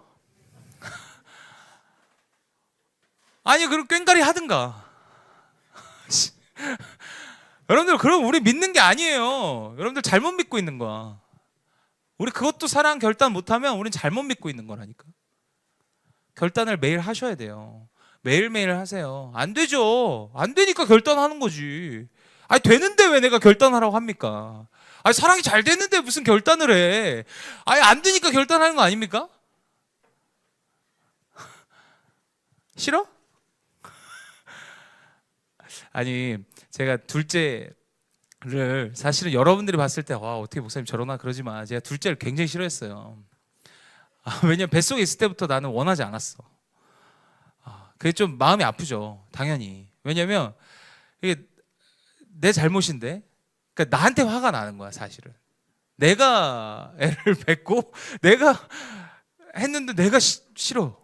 아니, 그럼 꽹가리 하든가. 여러분들, 그럼 우리 믿는 게 아니에요. 여러분들 잘못 믿고 있는 거야. 우리 그것도 사랑 결단 못하면 우린 잘못 믿고 있는 거라니까. 결단을 매일 하셔야 돼요. 매일매일 하세요. 안 되죠. 안 되니까 결단하는 거지. 아니, 되는데 왜 내가 결단하라고 합니까? 아니, 사랑이 잘 됐는데 무슨 결단을 해. 아니, 안 되니까 결단하는 거 아닙니까? 싫어? 아니, 제가 둘째를 사실은 여러분들이 봤을 때 와, 어떻게 목사님 저러나 그러지만 제가 둘째를 굉장히 싫어했어요. 왜냐면 뱃속에 있을 때부터 나는 원하지 않았어. 그게 좀 마음이 아프죠. 당연히. 왜냐면 이게 내 잘못인데, 그러니까 나한테 화가 나는 거야, 사실은. 내가 애를 뵙고 내가 했는데 내가 싫어.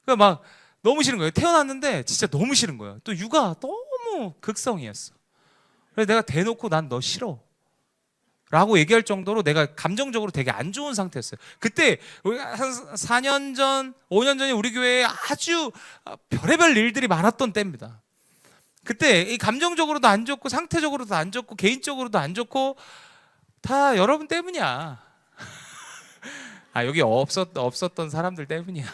그러니까 막 너무 싫은 거예요. 태어났는데 진짜 너무 싫은 거예요. 또 육아 너무 극성이었어. 그래서 내가 대놓고 난 너 싫어 라고 얘기할 정도로 내가 감정적으로 되게 안 좋은 상태였어요. 그때 우리가 한 4년 전, 5년 전에 우리 교회에 아주 별의별 일들이 많았던 때입니다. 그때 이 감정적으로도 안 좋고 상태적으로도 안 좋고 개인적으로도 안 좋고 다 여러분 때문이야. 여기 없었던 사람들 때문이야.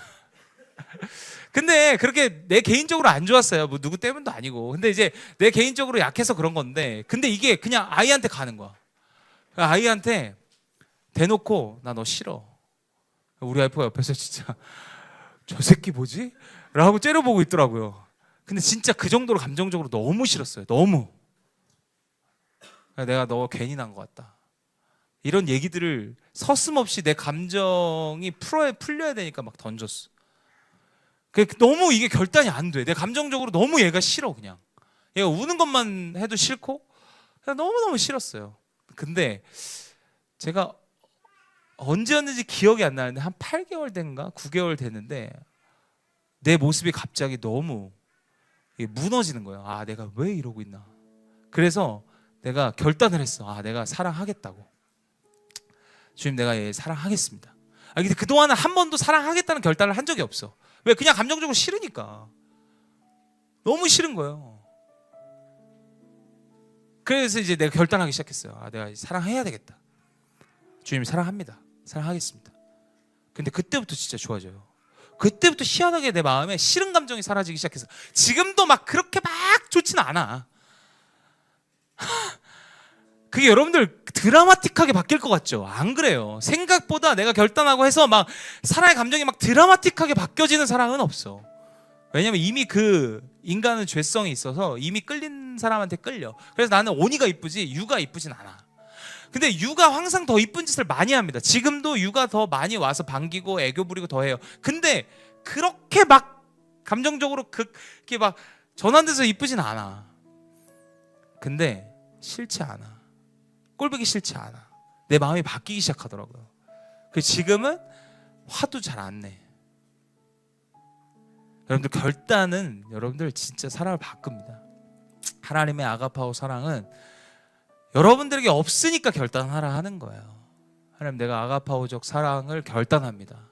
근데 그렇게 내 개인적으로 안 좋았어요. 뭐 누구 때문도 아니고. 근데 이제 내 개인적으로 약해서 그런 건데, 근데 이게 그냥 아이한테 가는 거야. 아이한테 대놓고 나 너 싫어. 우리 와이프가 옆에서 진짜 저 새끼 뭐지? 라고 째려보고 있더라고요. 근데 진짜 그 정도로 감정적으로 너무 싫었어요. 너무. 내가 너 괜히 난 것 같다. 이런 얘기들을 서슴없이 내 감정이 풀려야 되니까 막 던졌어. 너무 이게 결단이 안 돼. 내 감정적으로 너무 얘가 싫어. 그냥 얘가 우는 것만 해도 싫고 그냥 너무너무 싫었어요. 근데 제가 언제였는지 기억이 안 나는데 한 8개월 된가 9개월 됐는데 내 모습이 갑자기 너무 무너지는 거예요. 내가 왜 이러고 있나. 그래서 내가 결단을 했어. 내가 사랑하겠다고. 주님, 내가 얘 사랑하겠습니다. 근데 그동안은 한 번도 사랑하겠다는 결단을 한 적이 없어. 왜? 그냥 감정적으로 싫으니까. 너무 싫은 거예요. 그래서 이제 내가 결단하기 시작했어요. 내가 사랑해야 되겠다. 주님, 사랑합니다. 사랑하겠습니다. 근데 그때부터 진짜 좋아져요. 그때부터 희한하게 내 마음에 싫은 감정이 사라지기 시작해서 지금도 막 그렇게 막 좋지는 않아. 그게 여러분들 드라마틱하게 바뀔 것 같죠? 안 그래요. 생각보다 내가 결단하고 해서 막 사랑의 감정이 막 드라마틱하게 바뀌어지는 사랑은 없어. 왜냐면 이미 그 인간은 죄성이 있어서 이미 끌린 사람한테 끌려. 그래서 나는 온이가 이쁘지 유가 이쁘진 않아. 근데 유가 항상 더 이쁜 짓을 많이 합니다. 지금도 유가 더 많이 와서 반기고 애교 부리고 더 해요. 근데 그렇게 막 감정적으로 그렇게 막 전환돼서 이쁘진 않아. 근데 싫지 않아. 꼴보기 싫지 않아. 내 마음이 바뀌기 시작하더라고요. 그 지금은 화도 잘 안 내. 여러분들 결단은 여러분들 진짜 사랑을 바꿉니다. 하나님의 아가파오 사랑은 여러분들에게 없으니까 결단하라 하는 거예요. 하나님, 내가 아가파오적 사랑을 결단합니다.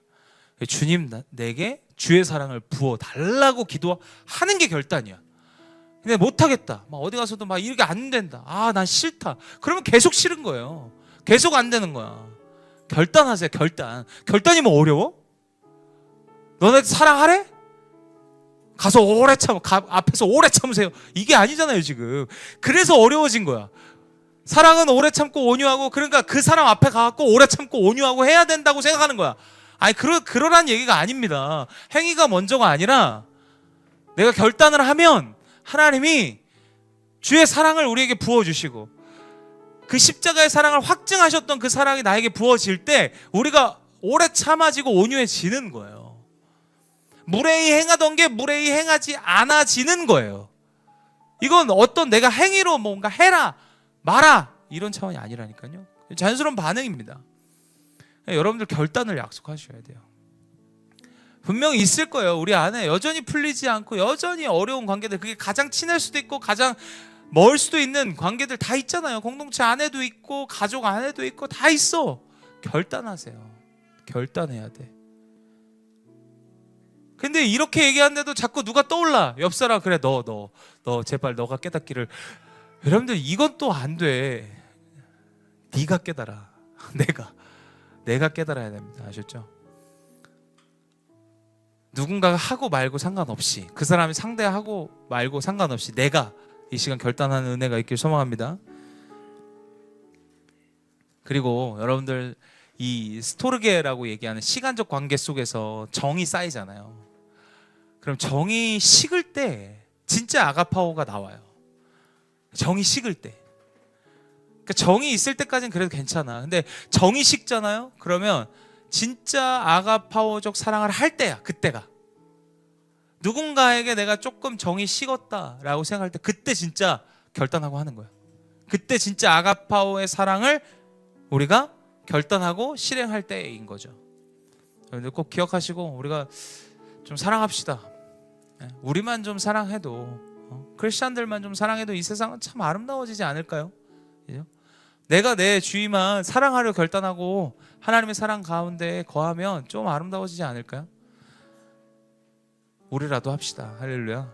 주님, 내게 주의 사랑을 부어 달라고 기도하는 게 결단이야. 근데 못하겠다, 막 어디 가서도 막 이렇게 안 된다, 난 싫다, 그러면 계속 싫은 거예요. 계속 안 되는 거야. 결단하세요. 결단이 뭐 어려워? 너네 사랑하래? 가서 오래 앞에서 오래 참으세요. 이게 아니잖아요 지금. 그래서 어려워진 거야. 사랑은 오래 참고 온유하고, 그러니까 그 사람 앞에 가갖고 오래 참고 온유하고 해야 된다고 생각하는 거야. 아니 그러란 얘기가 아닙니다. 행위가 먼저가 아니라 내가 결단을 하면 하나님이 주의 사랑을 우리에게 부어주시고, 그 십자가의 사랑을 확증하셨던 그 사랑이 나에게 부어질 때 우리가 오래 참아지고 온유해지는 거예요. 무례히 행하던 게 무례히 행하지 않아지는 거예요. 이건 어떤 내가 행위로 뭔가 해라 마라 이런 차원이 아니라니까요. 자연스러운 반응입니다. 여러분들 결단을 약속하셔야 돼요. 분명히 있을 거예요. 우리 안에 여전히 풀리지 않고 여전히 어려운 관계들, 그게 가장 친할 수도 있고 가장 멀 수도 있는 관계들 다 있잖아요. 공동체 안에도 있고 가족 안에도 있고 다 있어. 결단하세요. 결단해야 돼. 근데 이렇게 얘기하는데도 자꾸 누가 떠올라. 옆사람, 그래 너 제발 너가 깨닫기를. 여러분들 이건 또 안 돼. 네가 깨달아. 내가 깨달아야 됩니다. 아셨죠? 누군가가 하고 말고 상관없이, 그 사람이 상대하고 말고 상관없이 내가 이 시간 결단하는 은혜가 있길 소망합니다. 그리고 여러분들 이 스토르게라고 얘기하는 시간적 관계 속에서 정이 쌓이잖아요. 그럼 정이 식을 때 진짜 아가파오가 나와요. 정이 식을 때. 그러니까 정이 있을 때까지는 그래도 괜찮아. 근데 정이 식잖아요. 그러면 진짜 아가파오적 사랑을 할 때야. 그때가. 누군가에게 내가 조금 정이 식었다라고 생각할 때, 그때 진짜 결단하고 하는 거예요. 그때 진짜 아가파오의 사랑을 우리가 결단하고 실행할 때인 거죠. 여러분들 꼭 기억하시고 우리가 좀 사랑합시다. 우리만 좀 사랑해도, 크리스찬들만 좀 사랑해도 이 세상은 참 아름다워지지 않을까요? 그죠? 내가 내 주위만 사랑하려 결단하고 하나님의 사랑 가운데 거하면 좀 아름다워지지 않을까요? 우리라도 합시다. 할렐루야.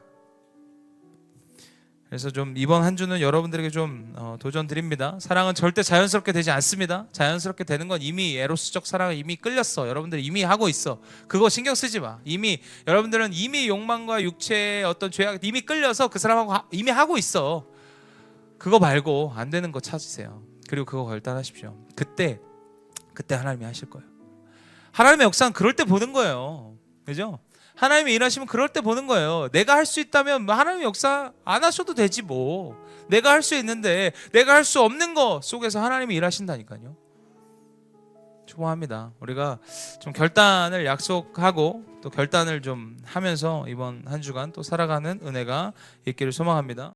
그래서 좀 이번 한 주는 여러분들에게 좀 도전 드립니다. 사랑은 절대 자연스럽게 되지 않습니다. 자연스럽게 되는 건 이미 에로스적 사랑을 이미 끌렸어. 여러분들 이미 하고 있어. 그거 신경 쓰지 마. 여러분들은 이미 욕망과 육체의 어떤 죄악 이미 끌려서 그 사람하고 이미 하고 있어. 그거 말고 안 되는 거 찾으세요. 그리고 그거 결단하십시오. 그때 하나님이 하실 거예요. 하나님의 역사는 그럴 때 보는 거예요. 그죠? 하나님이 일하시면 그럴 때 보는 거예요. 내가 할 수 있다면 하나님의 역사 안 하셔도 되지 뭐. 내가 할 수 있는데 내가 할 수 없는 거 속에서 하나님이 일하신다니까요. 축복합니다. 우리가 좀 결단을 약속하고 또 결단을 좀 하면서 이번 한 주간 또 살아가는 은혜가 있기를 소망합니다.